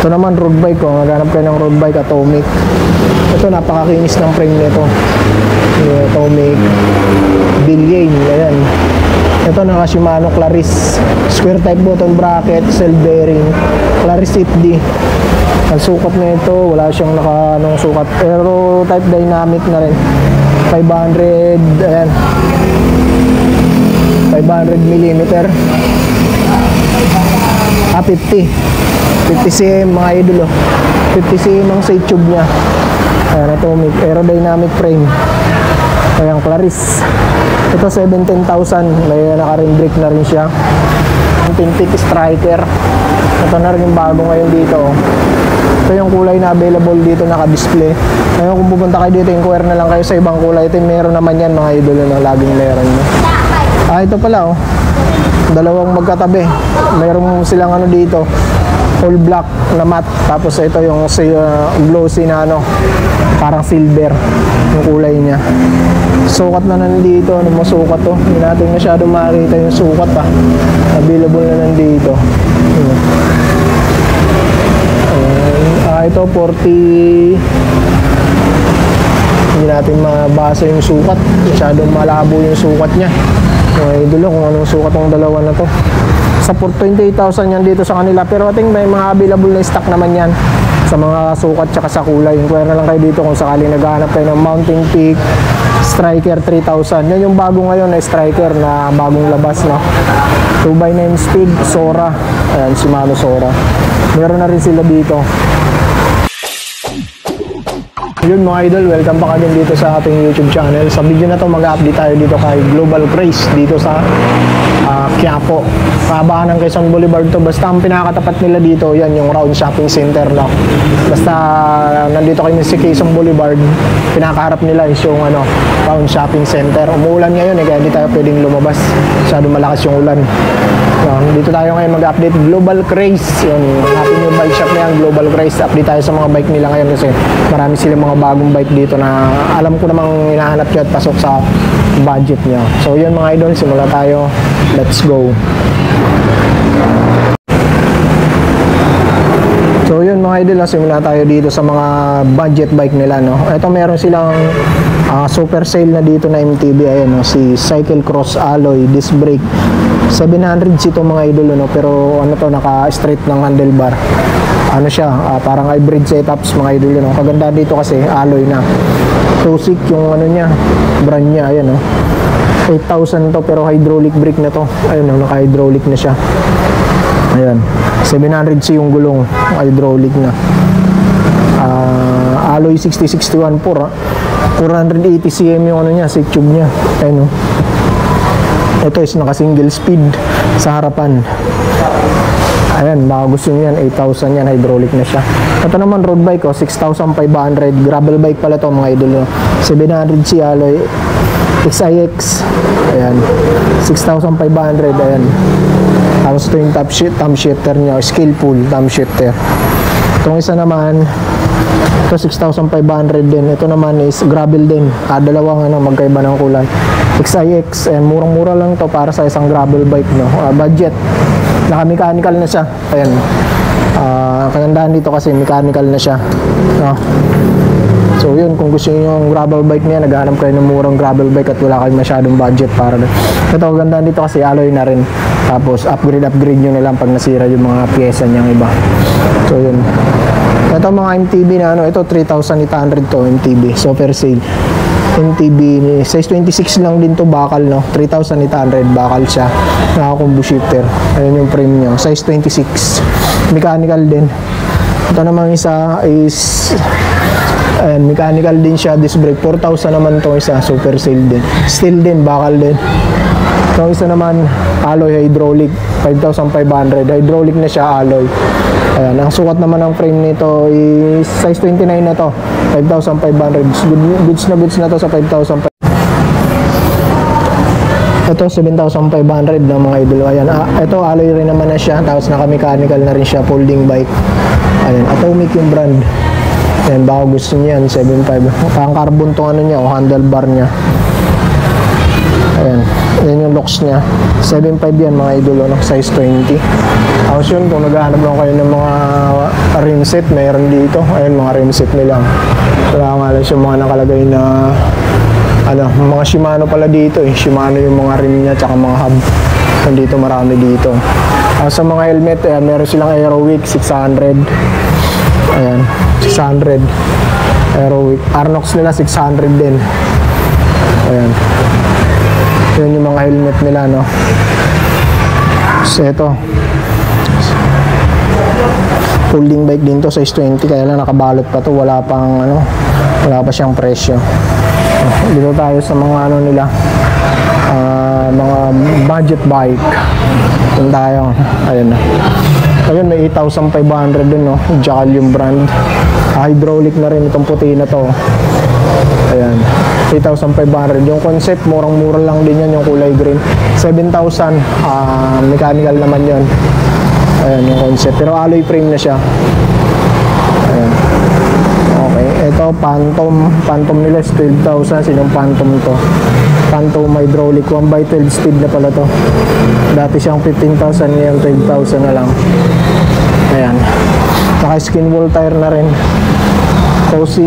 Ito naman road bike ko. Naghanap kayo ng road bike, Atomic. Ito napakakinis ng frame nito. Atomic Billiane. Ayan. Ito naka Shimano Claris. Square type button bracket, cell bearing, Claris 8D. Ang sukat na ito, wala siyang naka sukat. Aero type dynamic na rin. 500, ayan. 500mm. 50. 50 cm mga idol. 50 cm ang side tube niya. Ayan, Atomic aerodynamic frame. Ayan, Claris. Ito 17,000. May naka-rim brake na rin siya. Ang Tintic Striker. Ito na rin yung bago ngayon dito. Ito yung kulay na available dito, naka-display. Ngayon kung pupunta kayo dito, inquire na lang kayo sa ibang kulay. Ito meron naman yan mga idol na laging meron. Ito pala dalawang magkatabi. Meron silang dito, all black na matte. Tapos ito yung glossy na parang silver yung kulay niya. Sukat na nandito, masukat to. Hindi natin masyado makikita yung sukat available na nandito. Ito 40. Hindi natin mabasa yung sukat, masyadong malabo yung sukat niya. Idol kung anong sukat ng dalawa na to. Sa 28,000 yan dito sa kanila, pero I think may mga available na stock naman yan sa mga sukat tsaka sa kulay. Inquire na lang kayo dito kung sakali naghahanap kayo ng Mountain Peak Striker 3000. Yan yung bago ngayon na Striker na bagong labas 2x9 speed Sora. Ayan, Shimano Sora. Meron na rin sila dito. Yun mga idol, welcome pa kagad dito sa ating YouTube channel. Sa video na to mag-update tayo dito kay Global Craze dito sa Quiapo. Kabahan ng Quezon Boulevard to. Basta ang pinakatapat nila dito, yan yung Round Shopping Center Basta nandito kayo sa Quezon Boulevard, pinakaharap nila is yung Round Shopping Center. Umuulan ngayon kaya hindi tayo pwedeng lumabas. Masyado malakas yung ulan. Dito tayo ngayon mag-update Global Craze. Yun, hanapin yung bike shop na yan, Global Craze. Update tayo sa mga bike nila ngayon kasi marami silang mga bagong bike dito na alam ko namang hinahanap nyo at pasok sa budget nyo. So yun mga idol, simula tayo. Let's go. So yun mga idol, simula tayo dito sa mga budget bike nila. Ito meron silang super sale na dito na MTB. Ayan, si Cycle Cross Alloy Disc Brake 700 ito mga idol, pero to, naka straight ng handlebar. Siya, parang hybrid setups mga idol. Kaganda dito kasi alloy na. Tosik yung niya, brand niya. Ayan 8,000 to, pero hydraulic brake na to. Ayun, naka-hydraulic na siya. Ayan, 700C yung gulong, hydraulic na. Alloy 6061 480 cm yung niya, seat tube niya. Ayun ito is naka single speed sa harapan. Ayan, baka gusto nyo yan, 8,000 yan, hydraulic na siya. Ito naman road bike 6,500, gravel bike pala to mga idol 700C alloy XIX. Ayan, 6,500. Ayan, tapos ito yung thumb shifter nya, skillful thumb shifter. Itong isa naman, ito 6,500 din. Ito naman is gravel din. Dalawang magkaiba ng kulay. XIX. Ayan, murang-mura lang to para sa isang gravel bike budget. Naka-mechanical na siya. Ayan. Kagandahan dito kasi mechanical na siya. So yun, kung gusto niyo yung gravel bike niya, naghahanap kayo ng murang gravel bike at wala kayong masyadong budget para doon. Ito, kagandahan dito kasi alloy na rin. Tapos upgrade nyo na lang pag nasira yung mga pyesa niyang iba. So yun. Ito mga MTB na ito 3,800 to MTB, super sale. MTB, size 26 lang din to, bakal 3,800 bakal siya, naka-combo shifter. Ayun yung frame niya, size 26, mechanical din. Ito namang isa is ayan, mechanical din siya, disc brake, 4,000 naman to isa, super sale din, steel din, bakal din. Ito isa naman alloy hydraulic, 5,500, hydraulic na siya, alloy. Ayan, ang sukat naman ng frame nito is size 29 na to, 5,500. Goods na to sa 5,500. Ito 7,500 ng mga idol. Ayan, ito alloy rin naman na siya, tapos naka-mechanical na rin siya, folding bike. Ayan, Atomic yung brand. Ayan, baka gusto niya yan, 7,500. Parang carbon tong niya, handlebar niya. Ayan, yan yung locks niya. 7.5 yan mga idol, size 20. Tapos yun, kung naghahanap lang kayo ng mga rim rim set meron dito. Ayun, mga rim set nila. Wala nga lang siya mga nakalagay na ano, mga Shimano pala dito eh. Shimano yung mga rim niya tsaka mga hub. Nandito marami dito. Sa mga helmet, ayan, meron silang Aerowick 600. Ayan, 600 Aerowick. Arnox nila 600 din. Ayan. Yun yung mga helmet nila, no. So ito, folding bike din to, size 20, kaya lang nakabalot pa to, wala pang ano, wala pa siyang presyo. Dito tayo sa mga ano nila, mga budget bike. Dito tayo, ayun na. Ayun, may 8,500 dun, no. Jackal yung brand. Hydraulic na rin itong puti na to. Ayan, 8,500. Yung concept, murang-mura lang din yan, yung kulay green. 7,000, mechanical naman yon. Ayan, yung concept. Pero alloy frame na siya. Ayan. Okay, ito, Phantom. Phantom nila is 12,000. Sinong Phantom to? Phantom hydraulic, 1x12 speed na pala to. Dati siyang 15,000, ngayon 12,000 na lang. Ayan. Saka skin wall tire na rin. So si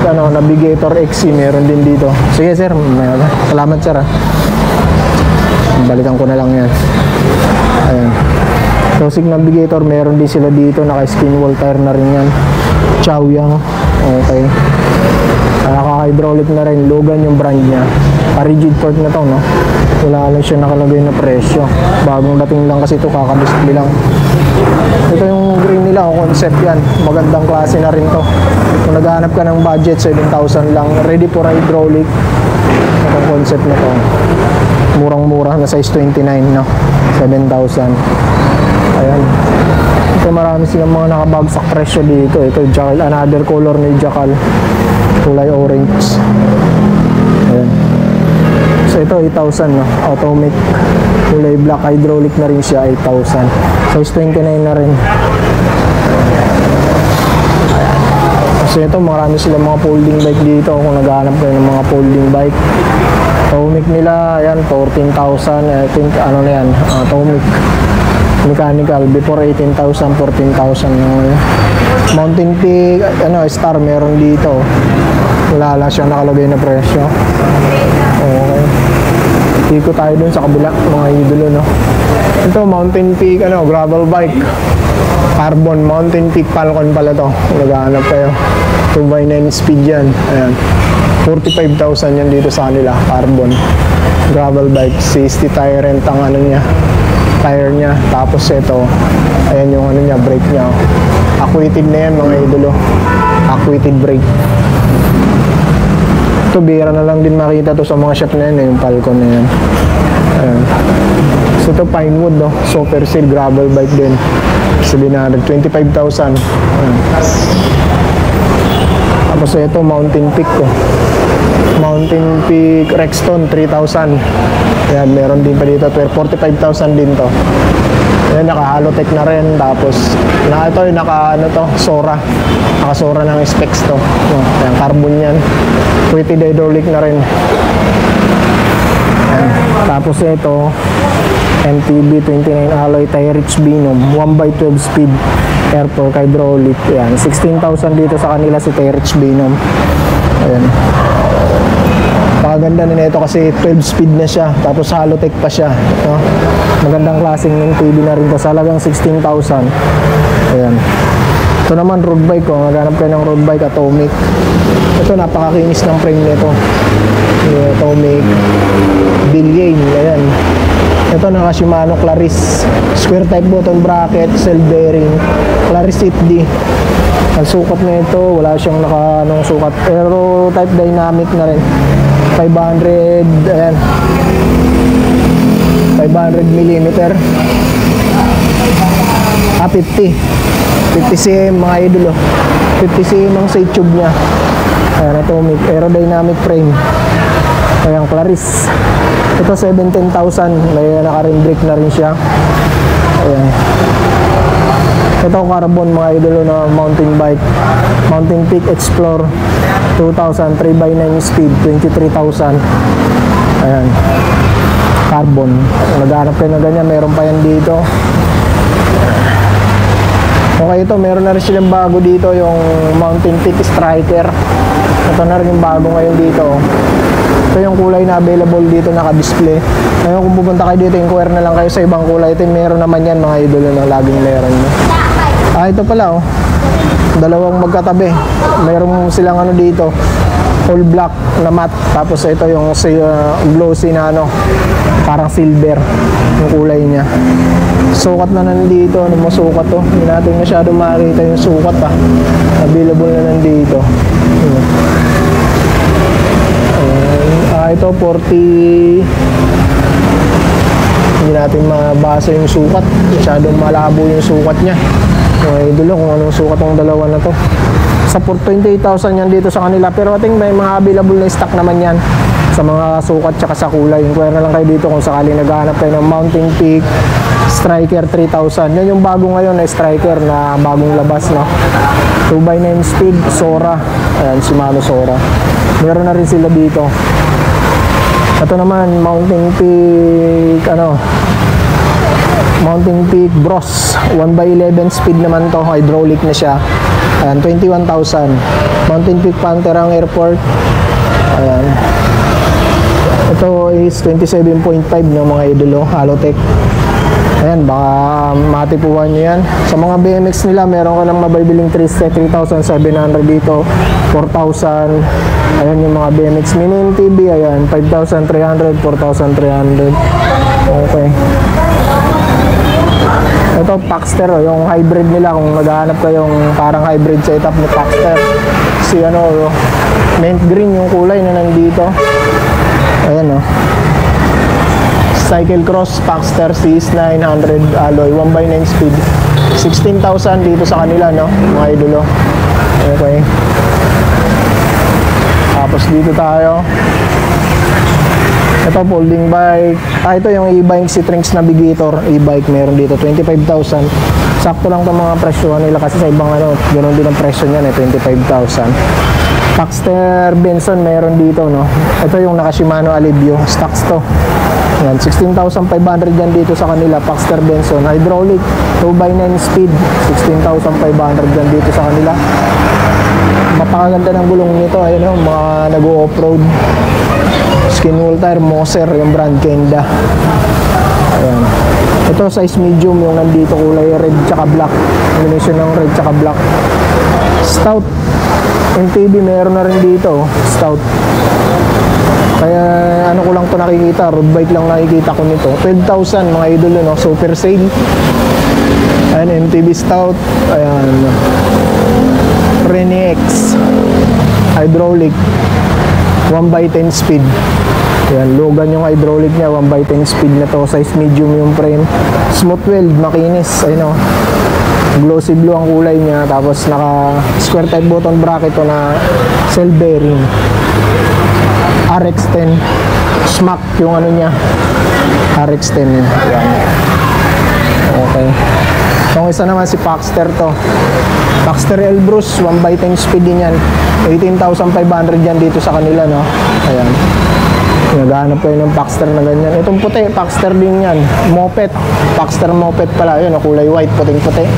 ano, Navigator XC meron din dito. Sige sir, salamat sir. Balikan ko na lang yan. Ayan. So si Navigator meron din sila dito, naka skin wall tire na rin yan. Chaoyang. Okay. Naka-hydraulic na rin. Logan yung brand niya. Rigid fork na to, no? Wala lang siya nakalagay na presyo. Bagong dating lang kasi ito, kakadisplay lang. Ito yung green nila, concept yan. Magandang klase na rin to. Kung naghahanap ka ng budget, 7,000 lang. Ready for hydraulic. Itong concept na to. Murang-mura na size 29, no? 7,000. Ayan. Ito marami silang mga nakabagsak presyo dito. Ito, Jackal. Another color ni Jackal. Kulay orange. Ayan. So ito 8,000, no? Automatic. Kulay black, hydraulic na rin siya, 8,000. Size 29 na rin. So ito, marami silang mga folding bike dito. Kung naghahanap kayo ng mga folding bike, Tomic nila, ayan, 14,000. I think ano na yan, Tomic mechanical. Before 18,000, 14,000 ngayon. Mountain Peak, ano, Star meron dito. Wala lang siyang nakalagay na presyo. Okay. Ikot tayo dun sa kabila, mga idolo, no. Ito, Mountain Peak, ano, gravel bike. Carbon, Mountain Peak Falcon pala to. Naghahanap kayo. 2x9 speed yan. Ayan. 45,000 yan dito sa kanila. Carbon. Gravel bike. 60 tire rent ang ano niya. Tire niya. Tapos ito, ayan yung ano niya, brake niya. Acquitted na yan, mga idolo. Acquitted brake. Ito, bira na lang din makita to sa mga shop na yan, yung Falcon na yan. Ayan. So ito, Pinewood, no? Super Seal gravel bike din. 725,000. Ayan. Tapos ito, Mountain Peak ko. Mountain Peak Rexton 3,000. Ayan, meron din pa dito. 45,000 din to. Ayan, naka-halotech na rin. Tapos, ito yung ano to, Sora. Naka-Sora ng specs to. Ayan, carbon yan. Weighted hydraulic na rin. Ayan. Tapos ito, MTB 29 alloy tire rich Binom 1x12 speed air torque hydraulic. Ayan, 16,000 dito sa kanila si tire rich Binom. Ayan. Paganda na nito kasi 12 speed na siya, tapos halotech pa siya, no? Magandang klaseng MTB na rin to, salagang 16,000. Ayan. Ito naman road bike ko, maghanap kayo ng road bike, Atomic. Ito, napakakinis ng frame nito. Atomic Billion. Ayan. Ito, naka Shimano Claris square type button bracket, cell bearing, Claris 8D. Ang sukat na ito, wala siyang anong sukat, pero type dynamic na rin. 500, ayan, 500 millimeter. 50 cm mga idolo. 50 cm ang side tube nya. Ayan, Atomic aerodynamic frame. Ayan, Claris. Ito 17,000. May naka-rim brake na rin siya. Ayan. Ito carbon mga idolo na mountain bike. Mountain Peak Explorer 2,000 3x9 speed 23,000. Ayan. Carbon. Kung naghanap kayo na ganyan, meron pa yan dito. Okay, ito meron na rin silang bago dito, yung Mountain Peak Striker. Ito na rin yung bago ngayon dito. Ito yung kulay na available dito, naka-display. Ngayon kung pupunta kayo dito, inquire na lang kayo sa ibang kulay. Ito meron naman yan mga idol na laging meron nyo. Ito pala oh, dalawang magkatabi. Meron silang ano dito, all black na matte. Tapos ito yung glossy na ano, parang silver yung kulay niya. Sukat na nandito, ano mo sukat to? Hindi natin masyado makikita yung sukat ah. Available na nandito. Ito 40. Hindi natin mabasa yung sukat. Masyadong malabo yung sukat niya. Idol kung anong sukat ng dalawa na to. Sa 28,000 yan dito sa kanila. Pero I think may mga available na stock naman yan sa mga sukat tsaka sa kulay. Inquire na lang kayo dito kung sakaling naghahanap kayo ng Mountain Peak Striker 3000. Yan yung bago ngayon na Striker na bagong labas, no? 2x9 speed, Sora. Ayan, Shimano Sora. Meron na rin sila dito. Ito naman, Mountain Peak, ano, Mountain Peak Bros. 1x11 speed naman to, hydraulic na siya. Ayan, 21,000. Mountain Peak Panther ang airport. Ayan. Ito is 27.5 ng mga idolo, Halotech. Ayan, baka matipuan nyo yan. Sa mga BMX nila, meron ka lang mabibiling 3,700 dito, 4,000. Ayan yung mga BMX Mini MTB, ayan, 5,300, 4,300. Okay. Ito, Paxter, yung hybrid nila, kung naghahanap kayong parang hybrid setup ni Paxter. Si ano, mint green yung kulay na nandito. Ayan o. Cycle Cross Paxter CS 900 alloy 1x9 speed, 16,000 dito sa kanila, no, mga idolo. Okay. Tapos dito tayo. Ito folding bike. Ito yung e-bike, si Trinx Navigator e-bike, meron dito 25,000. Sakto lang itong mga presyo nila kasi sa ibang ano, ganoon din ang presyo niyan, 25,000. Paxter Benson meron dito, no. Ito yung naka Shimano Alivio, stocks to. Yan, 16,500 yan dito sa kanila, Paxter Benson. Hydraulic, 2x9 speed, 16,500 yan dito sa kanila. Mapakaganda ng gulong nito, ayun o, mga nag-o-offroad. Skin wheel tire, Moser, yung brand Kenda. Ayan. Ito, size medium, yung nandito, kulay red tsaka black. Combination ng red tsaka black. Stout, MTB meron na rin dito, Stout. Kaya ano ko lang to nakikita, road bike lang nakikita ko nito. 12,000 mga idol, no? Super sale. Ayan, MTB Stout. Ayan, Rene X hydraulic 1x10 speed. Ayan, Logan yung hydraulic niya, 1x10 speed na to. Size medium yung frame. Smooth weld, makinis. Ayun o, glossy blue ang kulay niya. Tapos naka square type button bracket to na cell bearing. RX10 smack yung ano niya, RX10 yun. Okay. Itong isa naman si Paxter to, Paxter Elbrus 1x10 speed din yan, 18,500 yan dito sa kanila, no. Ayan, naghahanap kayo ng Paxter na ganyan. Itong puti, Paxter din yan, Moped, Paxter Moped pala yun, kulay white, puting puti.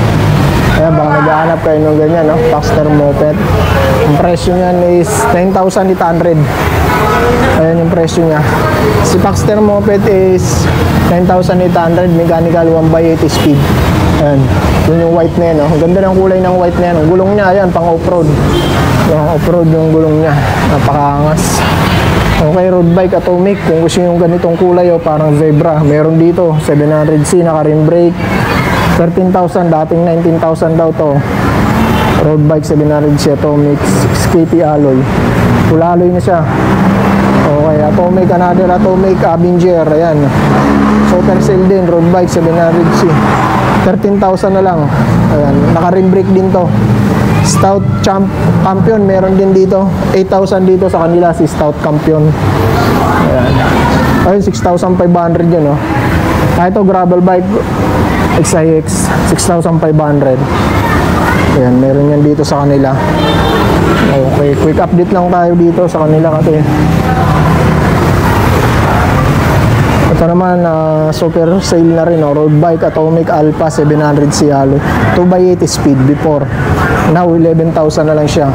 Ayan, baka naghahanap kayo ng ganyan, no? Paxter Moped. Ang presyo niyan is 9,800. Ayan yung presyo niya. Si Paxter Moped is 9,800, mechanical 1x80 speed. Ayan, yun yung white na yan, no? Ang ganda ng kulay ng white na yan. Ang gulong niya, ayan, pang off-road. Off-road yung gulong niya. Napakaangas. Okay, road bike Atomic. Kung gusto yung ganitong kulay, o parang zebra, meron dito. 700C, naka-rim brake. 13,000, dating 19,000 daw to. Road bike 700C Atomic, 6KT alloy. Pula alloy na siya. Okay, Atomic, another Atomic Avenger. Ayan, super sale din, road bike 700C, 13,000 na lang. Ayan, naka-rim brake din to. Stout Champion meron din dito, 8,000 dito sa kanila, si Stout Champion. Ayan, ayun, 6,500 yun, no. Ito gravel bike XIX, 6,500. Ayan, meron yan dito sa kanila. Okay, quick update lang tayo dito sa kanila kasi Ito naman, super sale na rin, road bike Atomic Alpha 700 Cialo, 2x80 speed before, now 11,000 na lang siya.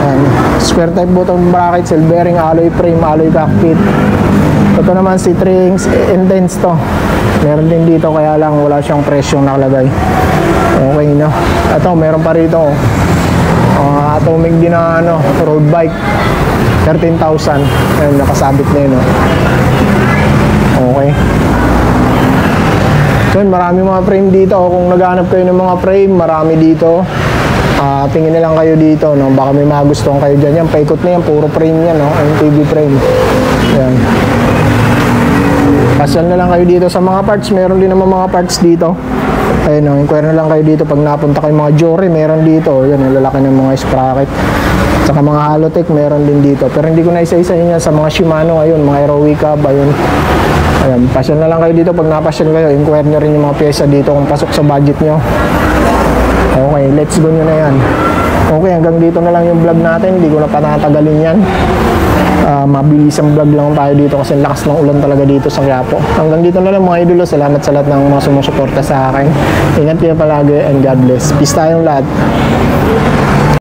Ayan. Square type button bracket, cell bearing, alloy frame, alloy cockpit. Ito naman si Trings Intense to, meron din dito, kaya lang wala siyang presyong nakalagay. Okay na. Ito meron pa rito, Atomic din na road bike, 13,000. Ayun, nakasabit na yun. Okay. So yun, marami mga frame dito. Kung naghahanap kayo ng mga frame, marami dito. Tingin na lang kayo dito, no? Baka may magustuhan kayo dyan. Yan, paikot na yan, puro frame yan, no? MTV frame. Yan. Pasyal na lang kayo dito sa mga parts. Meron din naman mga parts dito. Ayun, no? Inquire na lang kayo dito. Pag napunta kayo mga Jory, meron dito. Yan, lalaki ng mga sprocket. Saka mga Halotech, meron din dito. Pero hindi ko na isa-isa yun sa mga Shimano ngayon, mga Heroic Cab, ayun. Ayan, pasyal na lang kayo dito. Pag napasyal kayo, inquire nyo rin yung mga pyesa dito kung pasok sa budget nyo. Okay, let's go nyo na yan. Okay, hanggang dito na lang yung vlog natin. Hindi ko na patatagalin yan. Mabilis ang vlog lang tayo dito kasi lakas ng ulan talaga dito sa Quiapo. Hanggang dito na lang mga idolo. Salamat sa lahat ng mga sumusuporta sa akin. Ingat kayo palagi and God bless. Peace tayong lahat.